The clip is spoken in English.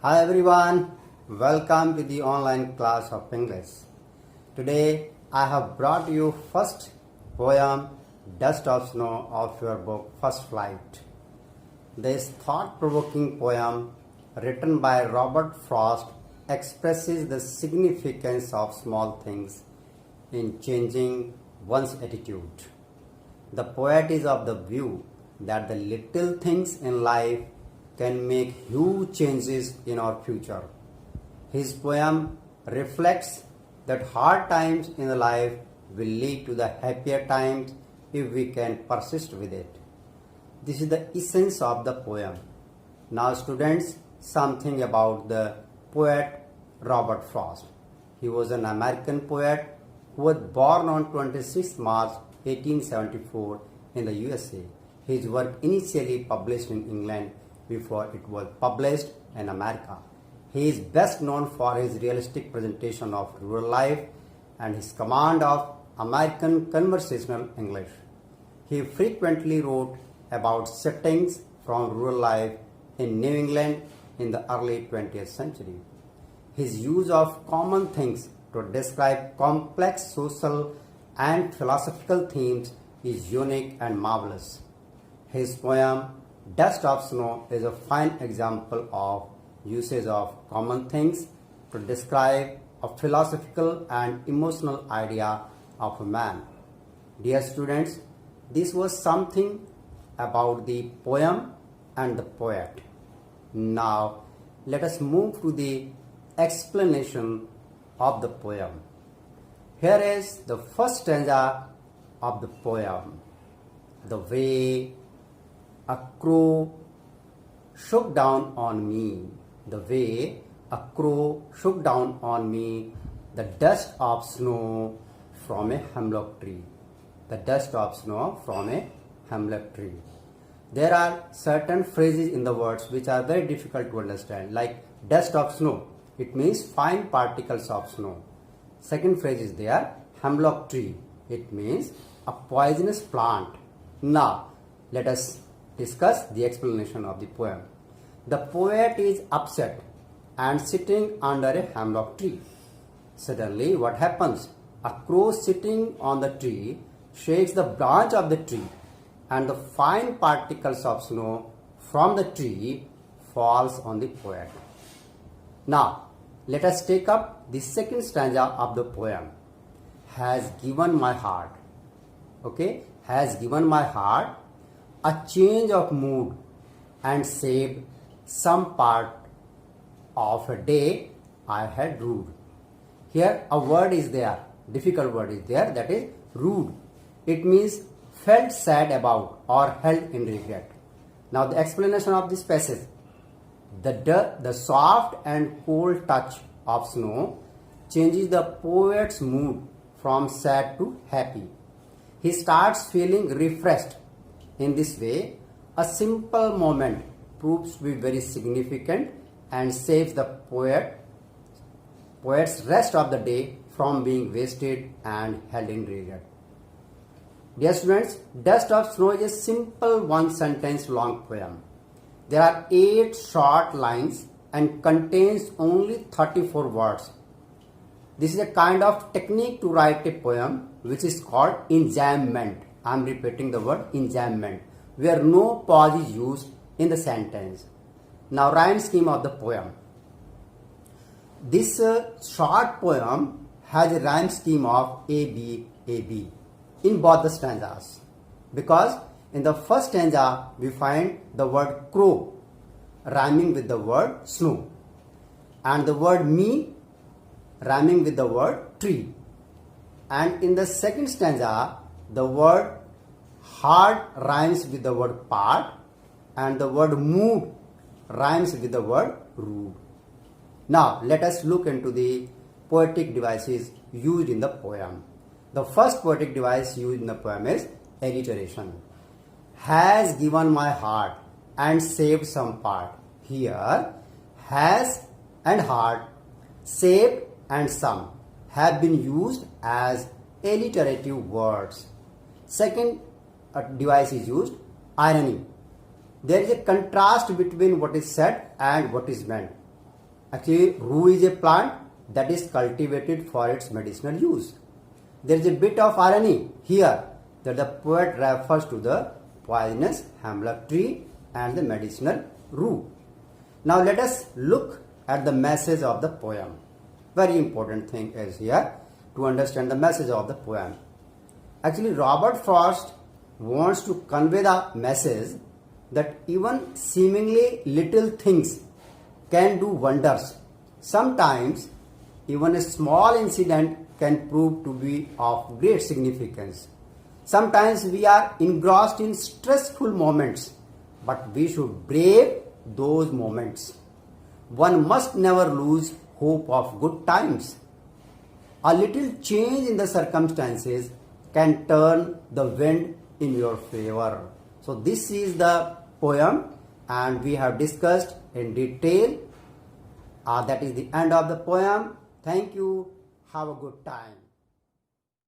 Hi everyone, welcome to the online class of English. Today I have brought you first poem Dust of Snow of your book First Flight. This thought-provoking poem written by Robert Frost expresses the significance of small things in changing one's attitude. The poet is of the view that the little things in life can make huge changes in our future. His poem reflects that hard times in the life will lead to the happier times if we can persist with it. This is the essence of the poem. Now students, something about the poet Robert Frost. He was an American poet who was born on 26 March 1874 in the USA. His work initially published in England before it was published in America. He is best known for his realistic presentation of rural life and his command of American conversational English. He frequently wrote about settings from rural life in New England in the early 20th century. His use of common things to describe complex social and philosophical themes is unique and marvelous. His poem Dust of Snow is a fine example of usage of common things to describe a philosophical and emotional idea of a man. Dear students, this was something about the poem and the poet. Now, let us move to the explanation of the poem. Here is the first stanza of the poem. The way a crow shook down on me, the way a crow shook down on me, the dust of snow from a hemlock tree. The dust of snow from a hemlock tree. There are certain phrases in the words which are very difficult to understand, like dust of snow. It means fine particles of snow. Second phrase is there, hemlock tree. It means a poisonous plant. Now, let us discuss the explanation of the poem. The poet is upset and sitting under a hemlock tree. Suddenly, what happens? A crow sitting on the tree shakes the branch of the tree and the fine particles of snow from the tree falls on the poet. Now, let us take up the second stanza of the poem. Has given my heart. Okay? Has given my heart a change of mood and saved some part of a day I had rued. Here a word is there, difficult word is there, that is rued. It means felt sad about or held in regret. Now the explanation of this passage. The soft and cold touch of snow changes the poet's mood from sad to happy. He starts feeling refreshed. In this way, a simple moment proves to be very significant and saves the poet's rest of the day from being wasted and held in regret. Dear students, Dust of Snow is a simple one sentence long poem. There are 8 short lines and contains only 34 words. This is a kind of technique to write a poem which is called enjambment. I am repeating the word enjambment, where no pause is used in the sentence. Now, rhyme scheme of the poem. This short poem has a rhyme scheme of A, B, A, B in both the stanzas. Because in the first stanza, we find the word crow rhyming with the word snow and the word me rhyming with the word tree. And in the second stanza, the word hard rhymes with the word part and the word mood rhymes with the word rude. Now let us look into the poetic devices used in the poem. The first poetic device used in the poem is alliteration. Has given my heart and saved some part. Here, has and heart, saved and some have been used as alliterative words. Second device is used, irony. There is a contrast between what is said and what is meant. Actually, rue is a plant that is cultivated for its medicinal use. There is a bit of irony here that the poet refers to the poisonous hemlock tree and the medicinal rue. Now let us look at the message of the poem. Very important thing is here to understand the message of the poem. Actually, Robert Frost wants to convey the message that even seemingly little things can do wonders. Sometimes even a small incident can prove to be of great significance. Sometimes we are engrossed in stressful moments, but we should brave those moments. One must never lose hope of good times. A little change in the circumstances can turn the wind in your favor. So this is the poem and we have discussed in detail. That is the end of the poem. Thank you. Have a good time.